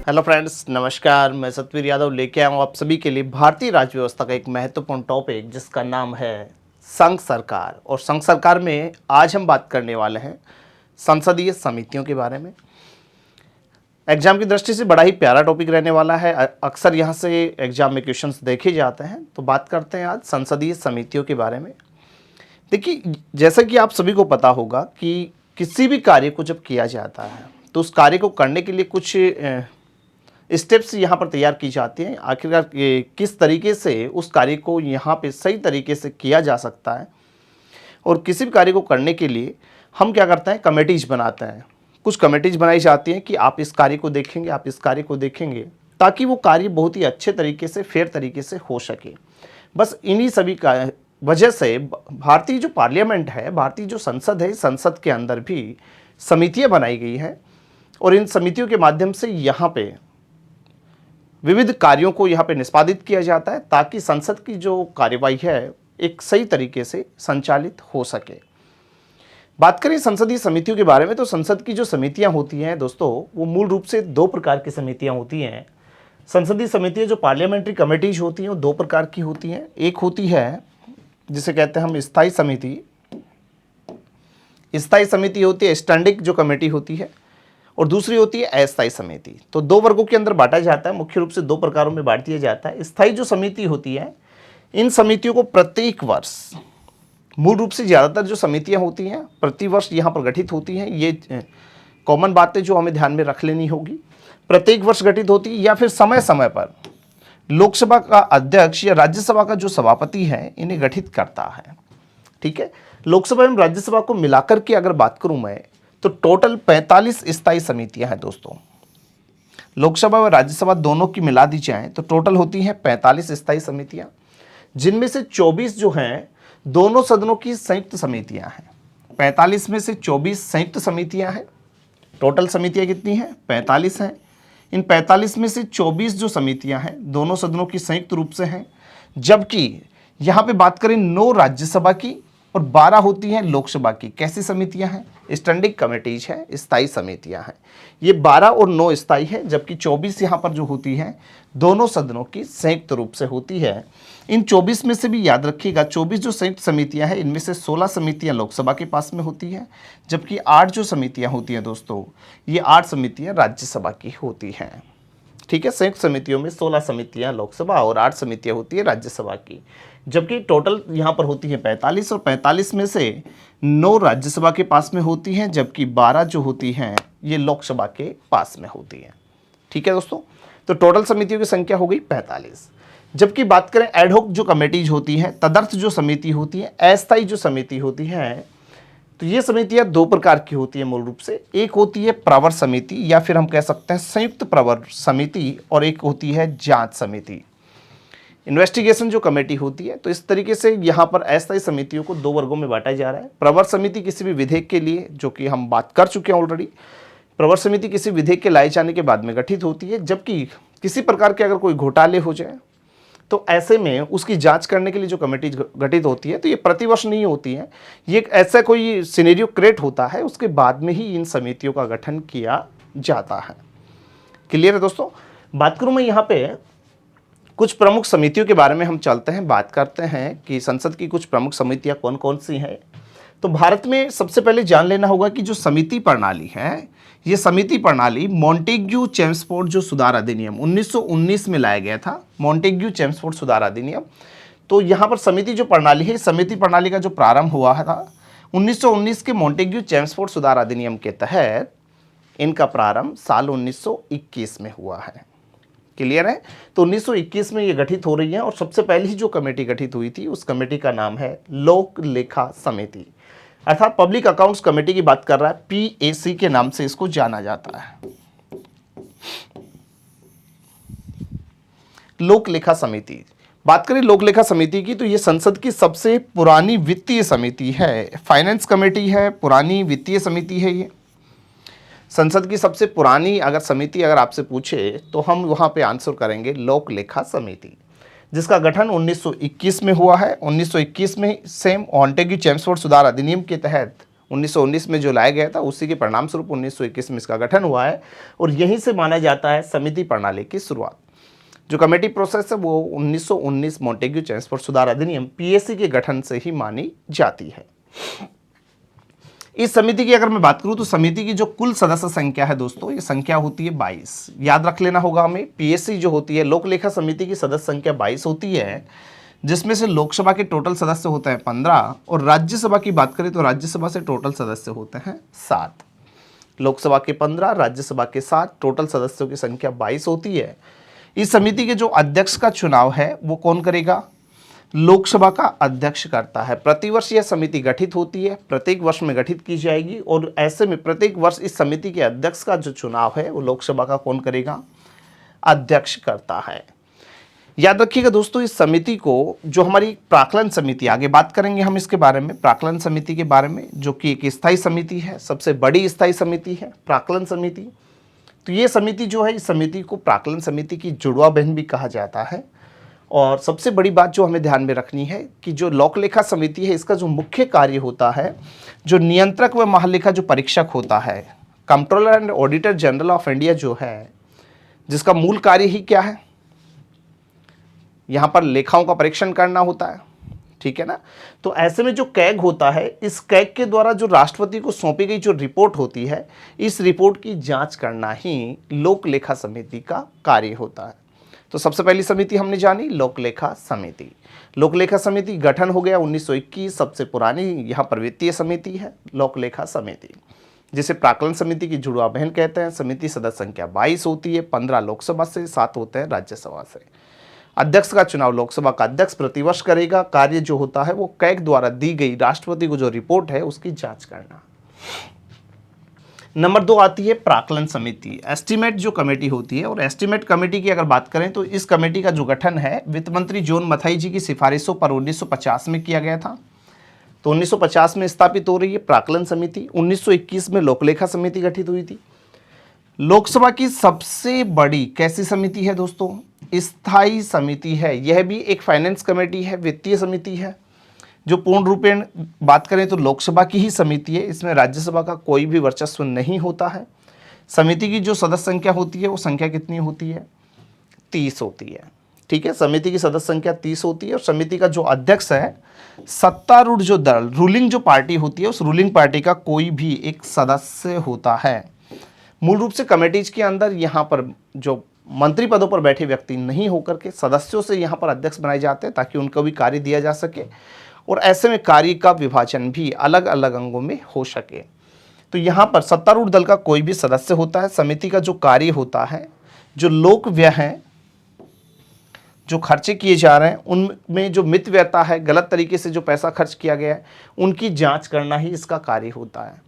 Hello friends, नमस्कार। मैं सतवीर यादव लेके आया हूँ आप सभी के लिए भारतीय राज्य व्यवस्था का एक महत्वपूर्ण टॉपिक जिसका नाम है संघ सरकार। और संघ सरकार में आज हम बात करने वाले हैं संसदीय समितियों के बारे में। एग्जाम की दृष्टि से बड़ा ही प्यारा टॉपिक रहने वाला है। अक्सर यहाँ से एग्जाम में क्वेश्चंस देखे जाते हैं, तो बात करते हैं आज संसदीय समितियों के बारे में। देखिए, जैसा कि आप सभी को पता होगा कि किसी भी कार्य को जब किया जाता है तो उस कार्य को करने के लिए कुछ स्टेप्स यहाँ पर तैयार की जाती हैं। आखिरकार किस तरीके से उस कार्य को यहाँ पे सही तरीके से किया जा सकता है, और किसी भी कार्य को करने के लिए हम क्या करते हैं, कमेटीज बनाते हैं। कुछ कमेटीज बनाई जाती हैं कि आप इस कार्य को देखेंगे, आप इस कार्य को देखेंगे, ताकि वो कार्य बहुत ही अच्छे तरीके से, फेयर तरीके से हो सके। बस इन्हीं सभी का वजह से भारतीय जो पार्लियामेंट है, भारतीय जो संसद है, संसद के अंदर भी समितियाँ बनाई गई हैं, और इन समितियों के माध्यम से यहाँ पे विविध कार्यों को यहाँ पे निष्पादित किया जाता है, ताकि संसद की जो कार्यवाही है एक सही तरीके से संचालित हो सके। बात करें संसदीय समितियों के बारे में, तो संसद की जो समितियां होती हैं दोस्तों, वो मूल रूप से दो प्रकार की समितियां होती हैं। संसदीय समितियां जो पार्लियामेंट्री कमेटीज होती हैं वो दो प्रकार की होती हैं। एक होती है जिसे कहते हैं हम स्थायी समिति। स्थायी समिति होती है, स्टैंडिंग जो कमेटी होती है, और दूसरी होती है अस्थायी समिति। तो दो वर्गों के अंदर बांटा जाता है, मुख्य रूप से दो प्रकारों में बांट दिया जाता है। स्थायी जो समिति होती है, इन समितियों को प्रत्येक वर्ष, मूल रूप से ज़्यादातर जो समितियां होती हैं प्रति वर्ष यहाँ पर गठित होती हैं। ये कॉमन बातें जो हमें ध्यान में रख लेनी होगी। प्रत्येक वर्ष गठित होती है, या फिर समय समय पर लोकसभा का अध्यक्ष या राज्यसभा का जो सभापति है इन्हें गठित करता है। ठीक है, लोकसभा एवं राज्यसभा को मिलाकर के अगर बात करूं मैं, तो टोटल 45 स्थायी समितियां हैं दोस्तों। लोकसभा और राज्यसभा दोनों की मिला दी जाए तो टोटल होती हैं 45 स्थायी समितियां, जिनमें से 24 जो हैं दोनों सदनों की संयुक्त समितियां हैं। 45 में से 24 संयुक्त समितियां हैं। टोटल समितियां कितनी हैं? 45 हैं। इन 45 में से 24 जो समितियां हैं दोनों सदनों की संयुक्त रूप से हैं, जबकि यहाँ पे बात करें 9 राज्यसभा की और 12 होती हैं लोकसभा की। कैसी समितियां हैं? स्टैंडिंग कमेटीज हैं, स्थायी समितियां हैं। ये 12 और 9 स्थायी है, जबकि 24 यहाँ पर जो होती हैं दोनों सदनों की संयुक्त रूप से होती है। इन 24 में से भी याद रखिएगा, 24 जो संयुक्त समितियां हैं इनमें से 16 समितियां लोकसभा के पास में होती हैं, जबकि 8 जो समितियां होती हैं दोस्तों, ये 8 समितियां राज्यसभा की होती हैं। ठीक है, संयुक्त समितियों में 16 समितियां लोकसभा और 8 समितियां होती है राज्यसभा की, जबकि टोटल यहाँ पर होती है 45, और 45 में से 9 राज्यसभा के पास में होती हैं, जबकि 12 जो होती हैं ये लोकसभा के पास में होती हैं। ठीक है दोस्तों, तो टोटल समितियों की संख्या हो गई 45। जबकि बात करें एडहॉक जो कमेटीज होती हैं, तदर्थ जो समिति होती है, अस्थायी जो समिति होती है, तो ये समितियां दो प्रकार की होती है मूल रूप से। एक होती है प्रवर समिति, या फिर हम कह सकते हैं संयुक्त प्रवर समिति, और एक होती है जांच समिति, इन्वेस्टिगेशन जो कमेटी होती है। तो इस तरीके से यहाँ पर अस्थायी समितियों को दो वर्गों में बांटा जा रहा है। प्रवर समिति किसी भी विधेयक के लिए, जो कि हम बात कर चुके हैं ऑलरेडी, प्रवर समिति किसी विधेयक के लाए जाने के बाद में गठित होती है। जबकि किसी प्रकार के अगर कोई घोटाले हो जाए तो ऐसे में उसकी जांच करने के लिए जो कमेटी गठित होती है, तो ये प्रतिवर्ष नहीं होती है, ये एक ऐसा कोई सिनेरियो क्रिएट होता है, उसके बाद में ही इन समितियों का गठन किया जाता है। क्लियर है दोस्तों? बात करूं मैं यहाँ पे कुछ प्रमुख समितियों के बारे में, हम चलते हैं, बात करते हैं कि संसद की कुछ प्रमुख समितियां कौन कौन सी हैं। तो भारत में सबसे पहले जान लेना होगा कि जो समिति प्रणाली है, ये समिति प्रणाली मॉन्टेग्यू चेम्सफोर्ड जो सुधार अधिनियम 1919 में लाया गया था, मॉन्टेग्यू चेम्सफोर्ड सुधार अधिनियम। तो यहाँ पर समिति जो प्रणाली है, समिति प्रणाली का जो प्रारंभ हुआ था 1919 के मॉन्टेग्यू चेम्सफोर्ड सुधार अधिनियम के तहत, इनका प्रारंभ साल 1921 में हुआ है। क्लियर है? तो 1921 में ये गठित हो रही है, और सबसे पहली जो कमेटी गठित हुई थी उस कमेटी का नाम है लोक लेखा समिति, अर्थात पब्लिक अकाउंट्स कमेटी की बात कर रहा है। PAC के नाम से इसको जाना जाता है, लोक लेखा समिति। बात करें लोक लेखा समिति की, तो ये संसद की सबसे पुरानी वित्तीय समिति है। फाइनेंस कमेटी है, पुरानी वित्तीय समिति है। ये संसद की सबसे पुरानी अगर समिति अगर आपसे पूछे तो हम वहाँ पे आंसर करेंगे लोक लेखा समिति, जिसका गठन 1921 में हुआ है। 1921 में सेम मॉन्टेग्यू चेम्सफोर्ड सुधार अधिनियम के तहत 1919 में जो लाया गया था उसी के परिणाम स्वरूप 1921 में इसका गठन हुआ है और यहीं से माना जाता है समिति प्रणाली की शुरुआत। जो कमेटी प्रोसेस है वो 1919 मॉन्टेग्यू चैम्सफोर्ड सुधार अधिनियम पीएसी के गठन से ही मानी जाती है। इस समिति की अगर मैं बात करूं तो समिति की जो कुल सदस्य संख्या है दोस्तों, ये संख्या होती है 22। याद रख लेना होगा हमें, पीएससी जो होती है लोक लेखा समिति की सदस्य संख्या 22 होती है, जिसमें से लोकसभा के टोटल सदस्य होते हैं 15 और राज्यसभा की बात करें तो राज्यसभा से टोटल सदस्य होते हैं 7। लोकसभा के 15, राज्यसभा के 7, टोटल सदस्यों की संख्या 22 होती है। इस समिति के जो अध्यक्ष का चुनाव है वो कौन करेगा? लोकसभा का अध्यक्ष करता है। प्रतिवर्ष यह समिति गठित होती है, प्रत्येक वर्ष में गठित की जाएगी और ऐसे में प्रत्येक वर्ष इस समिति के अध्यक्ष का जो चुनाव है वो लोकसभा का कौन करेगा? अध्यक्ष करता है। याद रखिएगा दोस्तों, इस समिति को जो हमारी प्राक्कलन समिति, आगे बात करेंगे हम इसके बारे में, प्राक्कलन समिति के बारे में, जो कि एक स्थायी समिति है, सबसे बड़ी स्थायी समिति है प्राक्कलन समिति। तो ये समिति जो है, इस समिति को प्राक्कलन समिति की जुड़वा बहन भी कहा जाता है। और सबसे बड़ी बात जो हमें ध्यान में रखनी है कि जो लोक लेखा समिति है इसका जो मुख्य कार्य होता है, जो नियंत्रक व महालेखा जो परीक्षक होता है, controller and auditor general of India जो है, जिसका मूल कार्य ही क्या है? यहाँ पर लेखाओं का परीक्षण करना होता है, ठीक है ना। तो ऐसे में जो कैग होता है, इस कैग के द्वारा जो राष्ट्रपति को सौंपी गई जो रिपोर्ट होती है, इस रिपोर्ट की जांच करना ही लोक लेखा समिति का कार्य होता है। तो सबसे पहली समिति हमने जानी लोक लेखा समिति। लोक लेखा समिति गठन हो गया 1921, सबसे पुरानी यहाँ पर वित्तीय समिति है लोक लेखा समिति, जिसे प्राक्कलन समिति की जुड़वा बहन कहते हैं। समिति सदस्य संख्या 22 होती है, 15 लोकसभा से, 7 होते हैं राज्यसभा से। अध्यक्ष का चुनाव लोकसभा का अध्यक्ष प्रतिवर्ष करेगा। कार्य जो होता है वो कैग द्वारा दी गई राष्ट्रपति को जो रिपोर्ट है उसकी जांच करना। नंबर 2 आती है प्राक्कलन समिति, एस्टीमेट जो कमेटी होती है। और एस्टीमेट कमेटी की अगर बात करें तो इस कमेटी का जो गठन है वित्त मंत्री जॉन मथाई जी की सिफारिशों पर 1950 में किया गया था। तो 1950 में स्थापित हो रही है प्राक्कलन समिति। 1921 में लोकलेखा समिति गठित हुई थी। लोकसभा की सबसे बड़ी कैसी समिति है दोस्तों? स्थायी समिति है। यह भी एक फाइनेंस कमेटी है, वित्तीय समिति है, जो पूर्ण रूपेण बात करें तो लोकसभा की ही समिति है। इसमें राज्यसभा का कोई भी वर्चस्व नहीं होता है। समिति की जो सदस्य संख्या होती है वो संख्या कितनी होती है? 30 होती है, ठीक है। समिति की सदस्य संख्या 30 होती है और समिति का जो अध्यक्ष है, सत्तारूढ़ जो दल, रूलिंग जो पार्टी होती है, उस रूलिंग पार्टी का कोई भी एक सदस्य होता है। मूल रूप से कमेटीज के अंदर यहाँ पर जो मंत्री पदों पर बैठे व्यक्ति नहीं होकर के सदस्यों से यहाँ पर अध्यक्ष बनाए जाते हैं ताकि उनको भी कार्य दिया जा सके और ऐसे में कार्य का विभाजन भी अलग अलग अंगों में हो सके। तो यहाँ पर सत्तारूढ़ दल का कोई भी सदस्य होता है। समिति का जो कार्य होता है, जो लोक व्यय है, जो खर्चे किए जा रहे हैं उनमें जो मित व्ययता है, गलत तरीके से जो पैसा खर्च किया गया है, उनकी जांच करना ही इसका कार्य होता है।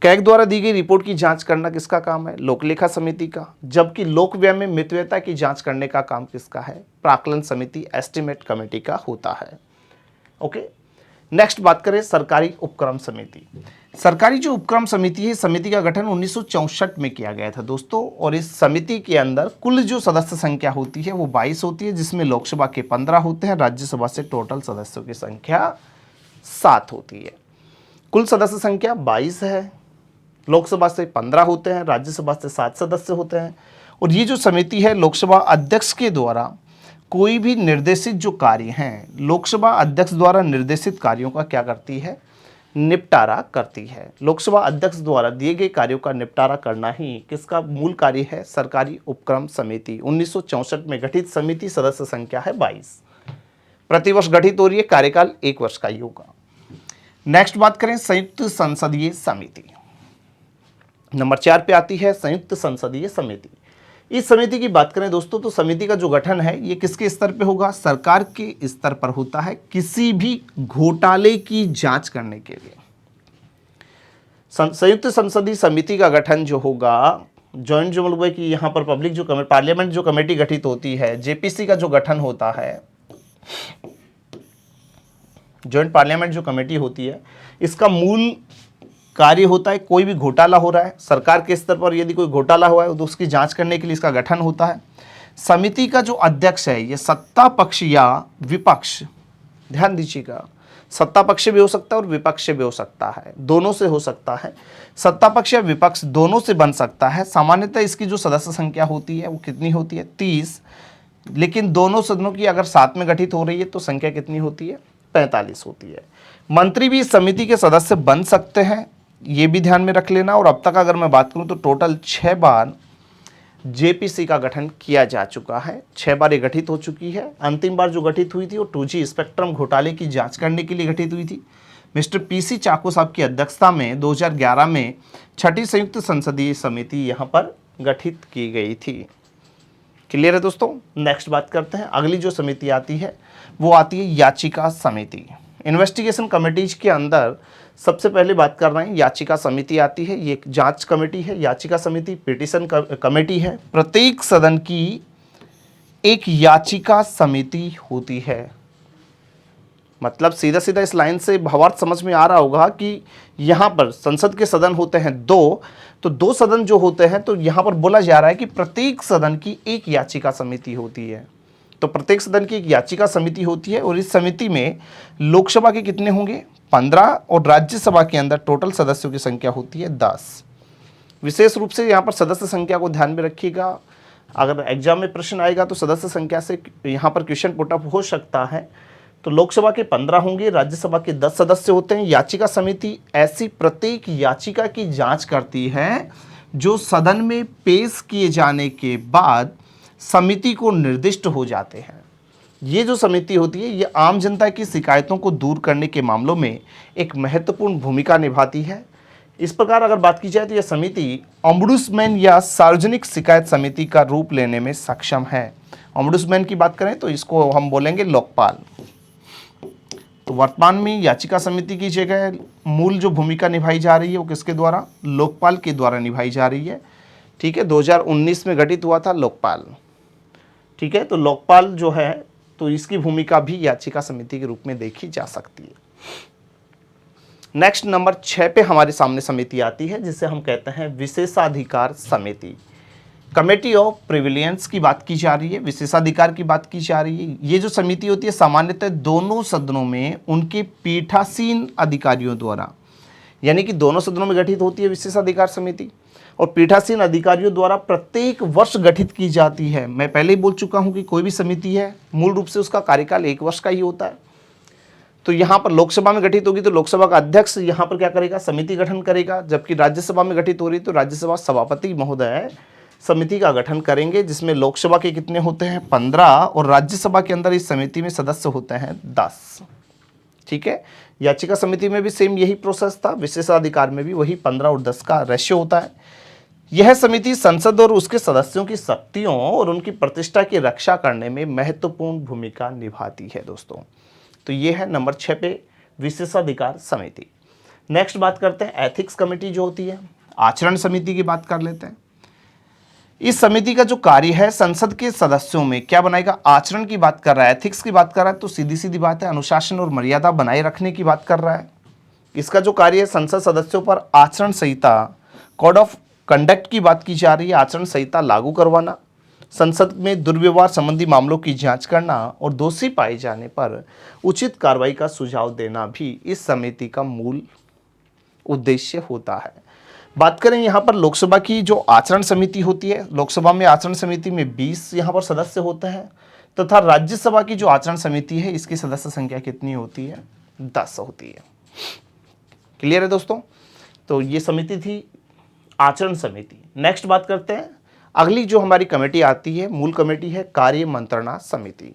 कैग द्वारा दी गई रिपोर्ट की जांच करना किसका काम है? लोकलेखा समिति का। जबकि लोक व्यय में मितव्ययता की जांच करने का काम किसका है? प्राक्कलन समिति, एस्टीमेट कमेटी का होता है। ओके, नेक्स्ट बात करें सरकारी उपक्रम समिति। सरकारी जो उपक्रम समिति है, समिति का गठन 1964 में किया गया था दोस्तों। और इस समिति के अंदर कुल जो सदस्य संख्या होती है वो 22 होती है, जिसमें लोकसभा के 15 होते हैं, राज्यसभा से टोटल सदस्यों की संख्या 7 होती है। कुल सदस्य संख्या 22 है, लोकसभा से 15 होते हैं, राज्यसभा से 7 सदस्य होते हैं। और ये जो समिति है लोकसभा अध्यक्ष के द्वारा कोई भी निर्देशित जो कार्य हैं, लोकसभा अध्यक्ष द्वारा निर्देशित कार्यों का क्या करती है? निपटारा करती है। लोकसभा अध्यक्ष द्वारा दिए गए कार्यों का निपटारा करना ही किसका मूल कार्य है? सरकारी उपक्रम समिति। 1964 में गठित समिति, सदस्य संख्या है 22, प्रतिवर्ष गठित हो रही है, कार्यकाल 1 वर्ष का ही होगा। नेक्स्ट बात करें संयुक्त संसदीय समिति। नंबर 4 पे आती है संयुक्त संसदीय समिति। इस समिति की बात करें दोस्तों तो समिति का जो गठन है ये किसके स्तर पे होगा? सरकार के स्तर पर होता है, किसी भी घोटाले की जांच करने के लिए। संयुक्त संसदीय समिति का गठन जो होगा, जॉइंट जो मतलब कि यहाँ पर पब्लिक जो पार्लियामेंट जो कमेटी गठित होती है, जेपीसी का जो गठन होता है, जॉइंट पार्लियामेंट जो कमेटी होती है, इसका मूल कार्य होता है कोई भी घोटाला हो रहा है सरकार के स्तर पर, यदि कोई घोटाला हुआ है तो उसकी जांच करने के लिए इसका गठन होता है। समिति का जो अध्यक्ष है ये सत्ता पक्ष या विपक्ष, ध्यान दीजिएगा, सत्ता पक्ष भी हो सकता है और विपक्ष भी हो सकता है, दोनों से हो सकता है। सत्ता पक्ष या विपक्ष दोनों से बन सकता है। सामान्यतः इसकी जो सदस्य संख्या होती है वो कितनी होती है? 30। लेकिन दोनों सदनों की अगर साथ में गठित हो रही है तो संख्या कितनी होती है? 45 होती है। मंत्री भी इस समिति के सदस्य बन सकते हैं, ये भी ध्यान में रख लेना। और अब तक अगर मैं बात करूं तो टोटल 6 बार जेपीसी का गठन किया जा चुका है, 6 बार ये गठित हो चुकी है। अंतिम बार जो गठित हुई थी वो 2G स्पेक्ट्रम घोटाले की जांच करने के लिए गठित हुई थी। मिस्टर पीसी चाको साहब की अध्यक्षता में 2011 में 6ठी संयुक्त संसदीय समिति यहाँ पर गठित की गई थी। क्लियर है दोस्तों? नेक्स्ट बात करते हैं। अगली जो समिति आती है वो आती है याचिका समिति। इन्वेस्टिगेशन कमेटीज के अंदर सबसे पहले बात कर रहे हैं याचिका समिति आती है। ये एक जांच कमेटी है। याचिका समिति पिटीशन कमेटी है। प्रत्येक सदन की एक याचिका समिति होती है। मतलब सीधा सीधा इस लाइन से भावार्थ समझ में आ रहा होगा कि यहाँ पर संसद के सदन होते हैं 2, तो 2 सदन जो होते हैं तो यहाँ पर बोला जा रहा है कि प्रत्येक सदन की एक याचिका समिति होती है। तो प्रत्येक सदन की एक याचिका समिति होती है और इस समिति में लोकसभा के कितने होंगे? 15 और राज्यसभा के अंदर टोटल सदस्यों की संख्या होती है 10। विशेष रूप से यहाँ पर सदस्य संख्या को ध्यान में रखिएगा। अगर एग्जाम में प्रश्न आएगा तो सदस्य संख्या से यहाँ पर क्वेश्चन पुटअप हो सकता है। तो लोकसभा के 15 होंगे, राज्यसभा के 10 सदस्य होते हैं। याचिका समिति ऐसी प्रत्येक याचिका की जांच करती है जो सदन में पेश किए जाने के बाद समिति को निर्दिष्ट हो जाते हैं। ये जो समिति होती है ये आम जनता की शिकायतों को दूर करने के मामलों में एक महत्वपूर्ण भूमिका निभाती है। इस प्रकार अगर बात की जाए तो यह समिति ओम्बुड्समैन या सार्वजनिक शिकायत समिति का रूप लेने में सक्षम है। ओम्बुड्समैन की बात करें तो इसको हम बोलेंगे लोकपाल। तो वर्तमान में याचिका समिति की जगह मूल जो भूमिका निभाई जा रही है वो किसके द्वारा? लोकपाल के द्वारा निभाई जा रही है। ठीक है, 2019 में गठित हुआ था लोकपाल। ठीक है, तो लोकपाल जो है तो इसकी भूमिका भी याचिका समिति के रूप में देखी जा सकती है। नेक्स्ट नंबर 6 पे हमारे सामने समिति आती है जिसे हम कहते हैं विशेषाधिकार समिति। कमेटी ऑफ प्रिविलियंस की बात की जा रही है, विशेषाधिकार की बात की जा रही है। ये जो समिति होती है सामान्यतः दोनों सदनों में उनके पीठासीन अधिकारियों द्वारा, यानी कि दोनों सदनों में गठित होती है विशेषाधिकार समिति और पीठासीन अधिकारियों द्वारा प्रत्येक वर्ष गठित की जाती है। मैं पहले ही बोल चुका हूं कि कोई भी समिति है मूल रूप से उसका कार्यकाल 1 वर्ष का ही होता है। तो यहाँ पर लोकसभा में गठित होगी तो लोकसभा का अध्यक्ष यहाँ पर क्या करेगा? समिति गठन करेगा। जबकि राज्यसभा में गठित हो रही तो राज्यसभा सभापति महोदय समिति का गठन करेंगे, जिसमें लोकसभा के कितने होते हैं? 15 और राज्यसभा के अंदर इस समिति में सदस्य होते हैं 10। ठीक है, याचिका समिति में भी सेम यही प्रोसेस था, विशेषाधिकार में भी वही 15 और 10 का रेशियो होता है। यह समिति संसद और उसके सदस्यों की शक्तियों और उनकी प्रतिष्ठा की रक्षा करने में महत्वपूर्ण भूमिका निभाती है दोस्तों। तो ये है नंबर 6 पे विशेषाधिकार समिति। नेक्स्ट बात करते हैं एथिक्स कमेटी जो होती है, आचरण समिति की बात कर लेते हैं। इस समिति का जो कार्य है संसद के सदस्यों में क्या बनाएगा? आचरण की बात कर रहा है, एथिक्स की बात कर रहा है, तो सीधी सीधी बात है अनुशासन और मर्यादा बनाए रखने की बात कर रहा है। इसका जो कार्य है संसद सदस्यों पर आचरण संहिता, कोड ऑफ कंडक्ट की बात की जा रही है, आचरण संहिता लागू करवाना, संसद में दुर्व्यवहार संबंधी मामलों की जांच करना और दोषी पाए जाने पर उचित कार्रवाई का सुझाव देना भी इस समिति का मूल उद्देश्य होता है। बात करें यहाँ पर लोकसभा की जो आचरण समिति होती है, लोकसभा में आचरण समिति में 20 यहाँ पर सदस्य होते हैं तथा राज्यसभा की जो आचरण समिति है इसकी सदस्य संख्या कितनी होती है? 10 होती है। क्लियर है दोस्तों? तो ये समिति थी आचरण समिति। नेक्स्ट बात करते हैं अगली जो हमारी कमेटी आती है, मूल कमेटी है कार्य मंत्रणा समिति।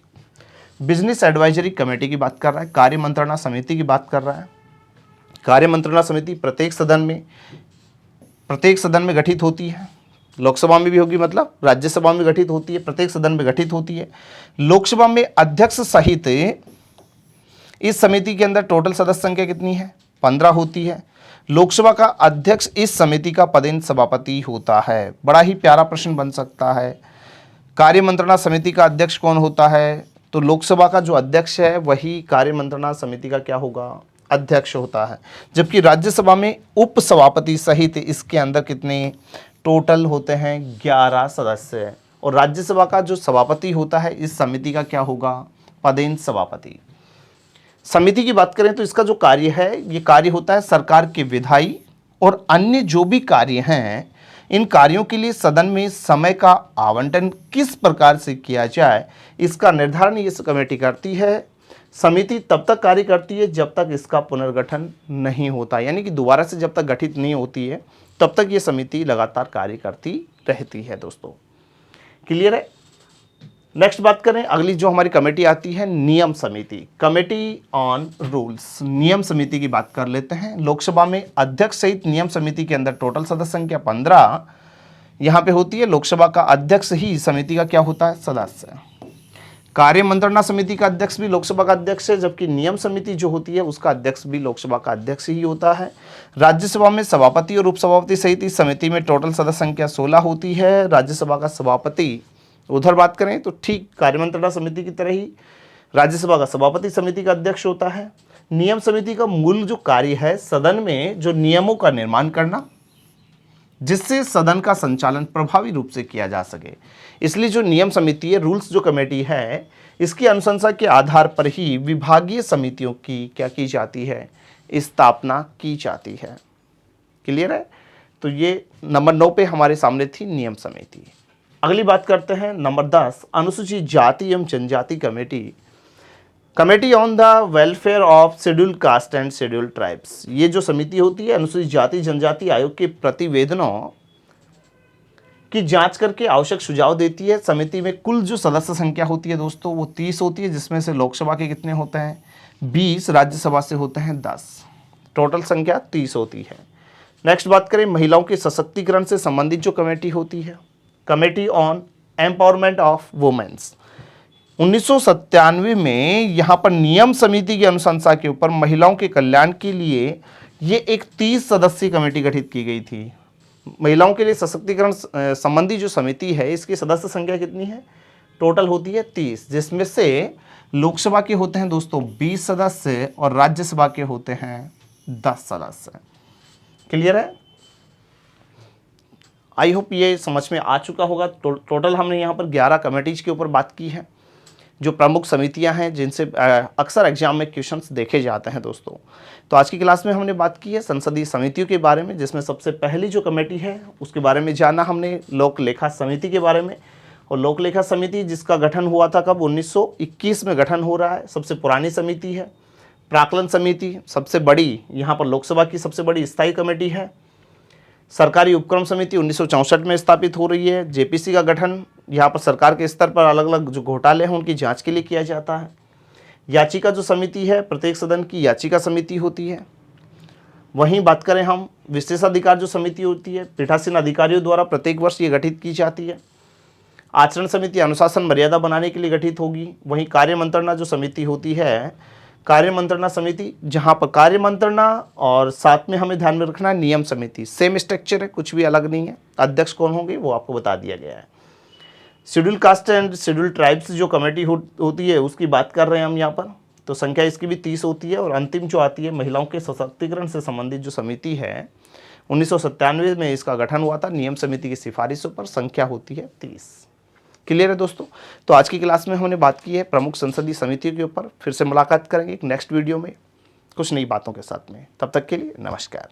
बिजनेस एडवाइजरी कमेटी की बात कर रहा है, कार्य मंत्रणा समिति की बात कर रहा है। कार्य मंत्रणा समिति प्रत्येक सदन में गठित होती है। लोकसभा में भी होगी, मतलब राज्यसभा में गठित होती है, प्रत्येक सदन में गठित होती है। लोकसभा में अध्यक्ष सहित इस समिति के अंदर टोटल सदस्य संख्या कितनी है? 15 होती है। लोकसभा का अध्यक्ष इस समिति का पदेन सभापति होता है। बड़ा ही प्यारा प्रश्न बन सकता है, कार्य मंत्रणा समिति का अध्यक्ष कौन होता है? तो लोकसभा का जो अध्यक्ष है वही कार्य मंत्रणा समिति का क्या होगा? अध्यक्ष होता है। जबकि राज्यसभा में उप सभापति सहित इसके अंदर कितने टोटल होते हैं? 11 सदस्य। और राज्यसभा का जो सभापति होता है इस समिति का क्या होगा? पदेन सभापति। समिति की बात करें तो इसका जो कार्य है, ये कार्य होता है सरकार के विधायी और अन्य जो भी कार्य हैं, इन कार्यों के लिए सदन में समय का आवंटन किस प्रकार से किया जाए, इसका निर्धारण ये कमेटी करती है। समिति तब तक कार्य करती है जब तक इसका पुनर्गठन नहीं होता, यानी कि दोबारा से जब तक गठित नहीं होती है तब तक ये समिति लगातार कार्य करती रहती है दोस्तों। क्लियर है। नेक्स्ट बात करें, अगली जो हमारी कमेटी आती है नियम समिति, कमेटी ऑन रूल्स। नियम समिति की बात कर लेते हैं। लोकसभा में अध्यक्ष सहित नियम समिति के अंदर टोटल सदस्य संख्या 15 यहाँ पे होती है। लोकसभा का अध्यक्ष ही समिति का क्या होता है, सदस्य। कार्य मंत्रणा समिति का अध्यक्ष भी लोकसभा का अध्यक्ष है, जबकि नियम समिति जो होती है उसका अध्यक्ष भी लोकसभा का अध्यक्ष ही होता है। राज्यसभा में सभापति और उपसभापति सहित इस समिति में टोटल सदस्य संख्या 16 होती है। राज्यसभा का सभापति, उधर बात करें तो ठीक कार्यमंत्रणा समिति की तरह ही राज्यसभा का सभापति समिति का अध्यक्ष होता है। नियम समिति का मूल जो कार्य है, सदन में जो नियमों का निर्माण करना, जिससे सदन का संचालन प्रभावी रूप से किया जा सके। इसलिए जो नियम समिति है, रूल्स जो कमेटी है, इसकी अनुशंसा के आधार पर ही विभागीय समितियों की क्या की जाती है, स्थापना की जाती है। क्लियर है। तो ये नंबर 9 पे हमारे सामने थी नियम समिति। अगली बात करते हैं नंबर 10, अनुसूचित जाति एवं जनजाति committee, committee on the welfare of scheduled caste and scheduled tribes. ये जो समिति होती है अनुसूचित जाति जनजाति आयोग के प्रतिवेदनों की जांच करके आवश्यक सुझाव देती है। समिति में कुल जो सदस्य संख्या होती है दोस्तों वो 30 होती है, जिसमें से लोकसभा के कितने होते हैं, 20, राज्यसभा से होते हैं 10, टोटल संख्या 30 होती है। नेक्स्ट बात करें महिलाओं के सशक्तिकरण से संबंधित जो कमेटी होती है, committee on empowerment of womens. 1997 में यहाँ पर नियम समिति की अनुशंसा के ऊपर महिलाओं के कल्याण के लिए ये एक 30 सदस्यीय कमेटी गठित की गई थी। महिलाओं के लिए सशक्तिकरण संबंधी जो समिति है, इसकी सदस्य संख्या कितनी है, टोटल होती है 30, जिसमें से लोकसभा के होते हैं दोस्तों 20 सदस्य और राज्यसभा के होते हैं 10 सदस्य। क्लियर है। आई होप ये समझ में आ चुका होगा। टोटल हमने यहाँ पर 11 कमेटीज के ऊपर बात की है, जो प्रमुख समितियां हैं जिनसे अक्सर एग्जाम में क्वेश्चंस देखे जाते हैं दोस्तों। तो आज की क्लास में हमने बात की है संसदीय समितियों के बारे में, जिसमें सबसे पहली जो कमेटी है उसके बारे में जाना हमने, लोक लेखा समिति के बारे में। और लोक लेखा समिति जिसका गठन हुआ था कब, 1921 में गठन हो रहा है, सबसे पुरानी समिति है। प्राक्कलन समिति सबसे बड़ी, यहाँ पर लोकसभा की सबसे बड़ी स्थायी कमेटी है। सरकारी उपक्रम समिति 1964 में स्थापित हो रही है। जेपीसी का गठन यहाँ पर सरकार के स्तर पर अलग अलग जो घोटाले हैं उनकी जांच के लिए किया जाता है। याचिका जो समिति है, प्रत्येक सदन की याचिका समिति होती है। वहीं बात करें हम विशेषाधिकार जो समिति होती है, पीठासीन अधिकारियों द्वारा प्रत्येक वर्ष ये गठित की जाती है। आचरण समिति अनुशासन मर्यादा बनाने के लिए गठित होगी। वहीं कार्य मंत्रणा जो समिति होती है, कार्य मंत्रणा समिति, जहां पर कार्य मंत्रणा और साथ में हमें ध्यान में रखना नियम समिति सेम स्ट्रक्चर है, कुछ भी अलग नहीं है। अध्यक्ष कौन होंगे वो आपको बता दिया गया है। Schedule caste and schedule tribes जो कमेटी होती है उसकी बात कर रहे हैं हम यहाँ पर, तो संख्या इसकी भी 30 होती है। और अंतिम जो आती है महिलाओं के सशक्तिकरण से संबंधित जो समिति है, 1997 में इसका गठन हुआ था। नियम समिति की सिफारिशों पर संख्या होती है 30। क्लियर है दोस्तों। तो आज की क्लास में हमने बात की है प्रमुख संसदीय समितियों के ऊपर। फिर से मुलाकात करेंगे एक नेक्स्ट वीडियो में कुछ नई बातों के साथ में। तब तक के लिए नमस्कार।